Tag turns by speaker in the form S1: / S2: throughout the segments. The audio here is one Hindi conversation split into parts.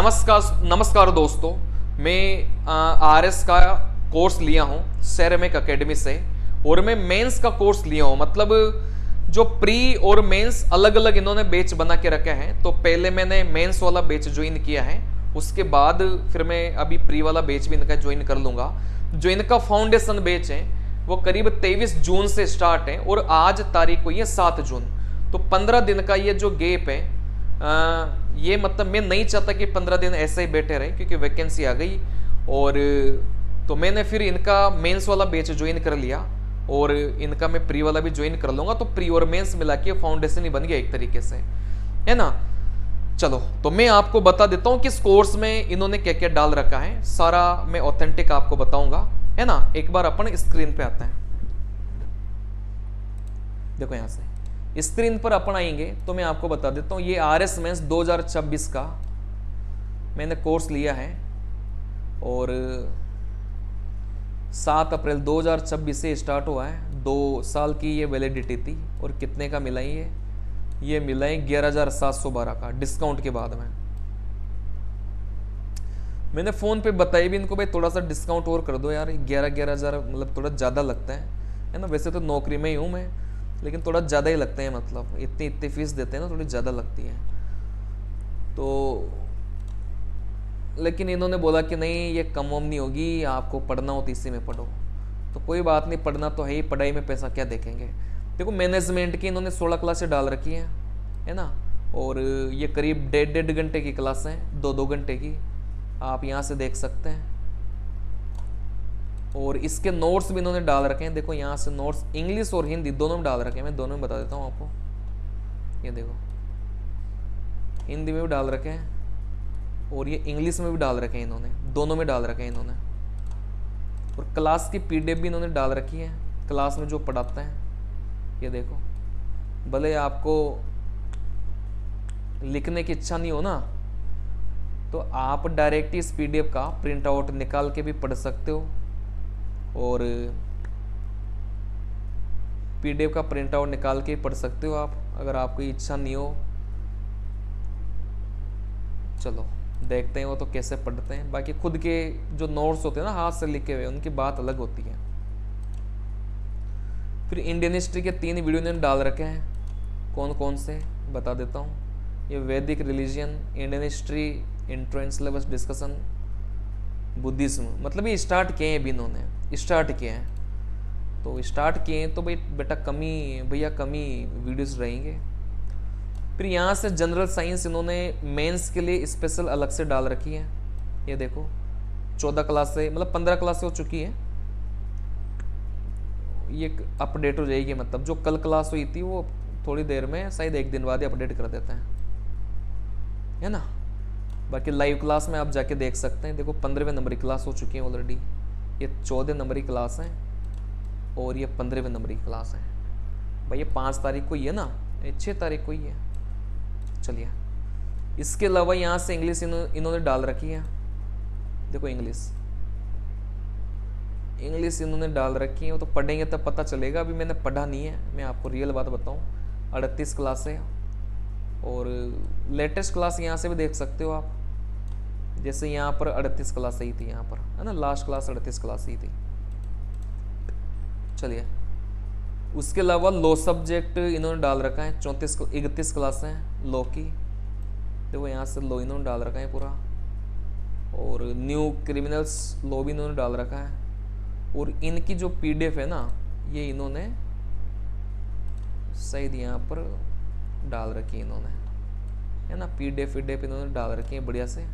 S1: नमस्कार नमस्कार दोस्तों, मैं आरएस का कोर्स लिया हूँ सेरेमिक एकेडमी से और मैं मेंस का कोर्स लिया हूँ। मतलब जो प्री और मेंस अलग अलग इन्होंने बैच बना के रखे हैं। तो पहले मैंने मेंस वाला बैच ज्वाइन किया है, उसके बाद फिर मैं अभी प्री वाला बैच भी इनका ज्वाइन कर लूँगा। जो इनका फाउंडेशन बैच है वो करीब 23 जून से स्टार्ट है और आज तारीख को ये 7 जून। तो 15 दिन का ये जो गैप है, ये मतलब मैं नहीं चाहता कि 15 दिन ऐसे ही बैठे रहे, क्योंकि वैकेंसी आ गई। और तो मैंने फिर इनका मेंस वाला बैच ज्वाइन कर लिया और इनका मैं प्री वाला भी ज्वाइन कर लूँगा। तो प्री और मेंस मिला के फाउंडेशन ही बन गया एक तरीके से, है ना। चलो, तो मैं आपको बता देता हूँ किस कोर्स में इन्होंने क्या क्या डाल रखा है, सारा मैं ऑथेंटिक आपको बताऊंगा, है ना। एक बार अपन स्क्रीन पे आते हैं। देखो यहाँ से स्क्रीन पर अपन आएंगे तो मैं आपको बता देता हूँ, ये आरएस मेंस 2026 का मैंने कोर्स लिया है और 7 अप्रैल 2026 से स्टार्ट हुआ है। 2 साल की ये वैलिडिटी थी। और कितने का मिला ये मिला है 11,712 का डिस्काउंट के बाद में। मैंने फ़ोन पे बताई भी इनको, भाई थोड़ा सा डिस्काउंट और कर दो यार, 11,000 मतलब थोड़ा ज़्यादा लगता है ना। वैसे तो नौकरी में ही हूँ मैं, लेकिन थोड़ा ज़्यादा ही लगते हैं, मतलब इतनी फीस देते हैं ना, थोड़ी ज़्यादा लगती है। तो लेकिन इन्होंने बोला कि नहीं, ये कम वम नहीं होगी, आपको पढ़ना हो तो इसी में पढ़ो। तो कोई बात नहीं, पढ़ना तो है ही, पढ़ाई में पैसा क्या देखेंगे। देखो मैनेजमेंट की इन्होंने 16 क्लासें डाल रखी हैं, है ना। और ये करीब 1.5 घंटे की क्लास हैं, 2 घंटे की, आप यहाँ से देख सकते हैं। और इसके नोट्स भी इन्होंने डाल रखे हैं। देखो यहाँ से नोट्स इंग्लिश और हिंदी दोनों में डाल रखे हैं, मैं दोनों में बता देता हूँ आपको। ये देखो हिंदी में भी डाल रखे हैं और ये इंग्लिश में भी डाल रखे हैं इन्होंने, दोनों में डाल रखे हैं इन्होंने। और क्लास की पीडीएफ भी इन्होंने डाल रखी है, क्लास में जो पढ़ाते हैं। ये देखो, भले आपको लिखने की इच्छा नहीं हो ना, तो आप डायरेक्ट इस पीडीएफ का प्रिंट आउट निकाल के भी पढ़ सकते हो। और पीडीएफ का प्रिंट आउट निकाल के पढ़ सकते हो आप, अगर आपकी इच्छा नहीं हो। चलो देखते हैं वो तो कैसे पढ़ते हैं। बाकी खुद के जो नोट्स होते हैं ना, हाथ से लिखे हुए, उनकी बात अलग होती है। फिर इंडियन हिस्ट्री के 3 वीडियो ने डाल रखे हैं, कौन कौन से बता देता हूँ। ये वैदिक religion, Indian history, intro and syllabus discussion, Buddhism, मतलब ये स्टार्ट किए हैं, भी इन्होंने स्टार्ट किए हैं। तो स्टार्ट किए हैं तो भाई बेटा भैया कमी वीडियोस रहेंगे। फिर यहाँ से जनरल साइंस इन्होंने मेंस के लिए स्पेशल अलग से डाल रखी है। ये देखो 14 क्लास से, मतलब 15 क्लास से हो चुकी है, ये अपडेट हो जाएगी। मतलब जो कल क्लास हुई थी वो थोड़ी देर में, शायद 1 दिन बाद ही अपडेट कर देते हैं, है ना। बाकी लाइव क्लास में आप जाके देख सकते हैं। देखो 15वें नंबर की क्लास हो चुकी है ऑलरेडी, ये 14 नंबर की क्लास है और ये 15वें नंबर की क्लास है। भाई ये 5 तारीख को ही है ना, ये 6 तारीख को ही है। चलिए, इसके अलावा यहाँ से इंग्लिश इन्होंने डाल रखी है। देखो इंग्लिश इन्होंने डाल रखी है, वो तो पढ़ेंगे तब पता चलेगा। अभी मैंने पढ़ा नहीं है, मैं आपको रियल बात बताऊँ। 38 क्लास है और लेटेस्ट क्लास यहाँ से भी देख सकते हो आप। जैसे यहाँ पर 38 क्लास ही थी, यहाँ पर है ना, लास्ट क्लास 38 क्लास ही थी। चलिए, उसके अलावा लॉ सब्जेक्ट इन्होंने डाल रखा है, 31 क्लास हैं लॉ की। देखो यहाँ से लॉ इन्होंने डाल रखा है पूरा। और न्यू क्रिमिनल्स लॉ भी इन्होंने डाल रखा है। और इनकी जो पीडीएफ है ना, ये इन्होंने शायद यहाँ पर डाल रखी है इन्होंने, है ना। पीडीएफ इन्होंने डाल रखी है बढ़िया से।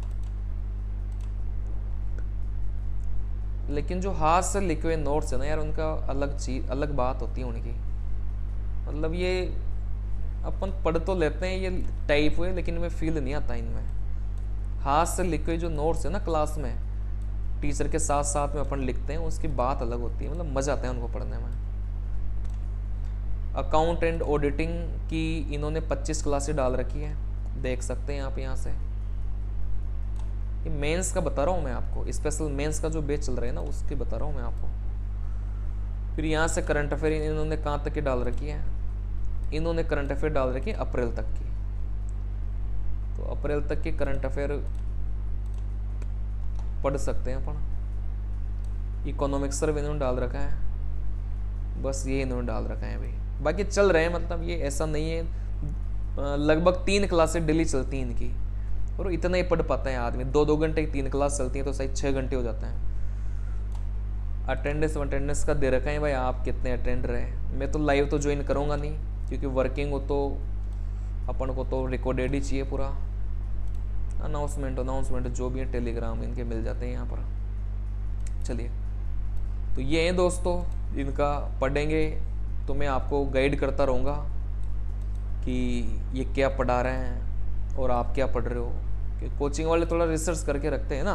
S1: लेकिन जो हाथ से लिखे हुए नोट्स है ना यार, उनका अलग चीज, अलग बात होती है उनकी। मतलब ये अपन पढ़ तो लेते हैं, ये टाइप हुए, लेकिन इनमें फील नहीं आता इनमें। हाथ से लिखे हुए जो नोट्स है ना, क्लास में टीचर के साथ साथ में अपन लिखते हैं, उसकी बात अलग होती है, मतलब मजा आता है उनको पढ़ने में। अकाउंट एंड ऑडिटिंग की इन्होंने 25 क्लासेस डाल रखी है, देख सकते हैं आप यहाँ से। ये मेंस का बता रहा हूँ मैं आपको, स्पेशल मेंस का जो बैच चल रहा है ना, उसके बता रहा हूँ मैं आपको। फिर यहाँ से करंट अफेयर इन्होंने कहाँ तक की डाल रखी है, इन्होंने करंट अफेयर डाल रखी है अप्रैल तक की। तो अप्रैल तक की करंट अफेयर पढ़ सकते हैं अपन। इकोनॉमिक्स सर्वे इन्होंने डाल रखा है, बस ये इन्होंने डाल रखा है भाई। बाकी चल रहे हैं, मतलब ये ऐसा नहीं है। लगभग 3 क्लासें डेली चलती हैं इनकी, और इतना ही पढ़ पाता है आदमी। 2-2 घंटे की 3 क्लास चलती है तो सही 6 घंटे हो जाते हैं। अटेंडेंस का दे रखा है भाई, आप कितने अटेंड रहे। मैं तो लाइव तो ज्वाइन करूँगा नहीं, क्योंकि वर्किंग हो तो अपन को तो रिकॉर्डेड ही चाहिए पूरा। अनाउंसमेंट जो भी है टेलीग्राम इनके मिल जाते हैं यहाँ पर। चलिए, तो ये हैं दोस्तों, इनका पढ़ेंगे तो मैं आपको गाइड करता रहूँगा कि ये क्या पढ़ा रहे हैं और आप क्या पढ़ रहे हो। कि कोचिंग वाले थोड़ा रिसर्च करके रखते हैं ना,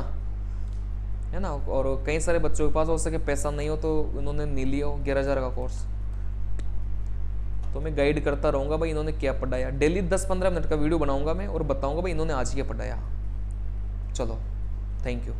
S1: है ना। और कई सारे बच्चों के पास हो सके पैसा नहीं हो तो इन्होंने नहीं लिया हो 11,000 का कोर्स, तो मैं गाइड करता रहूँगा भाई इन्होंने क्या पढ़ाया। डेली 10-15 मिनट का वीडियो बनाऊंगा मैं और बताऊंगा भाई इन्होंने आज क्या पढ़ाया। चलो, थैंक यू।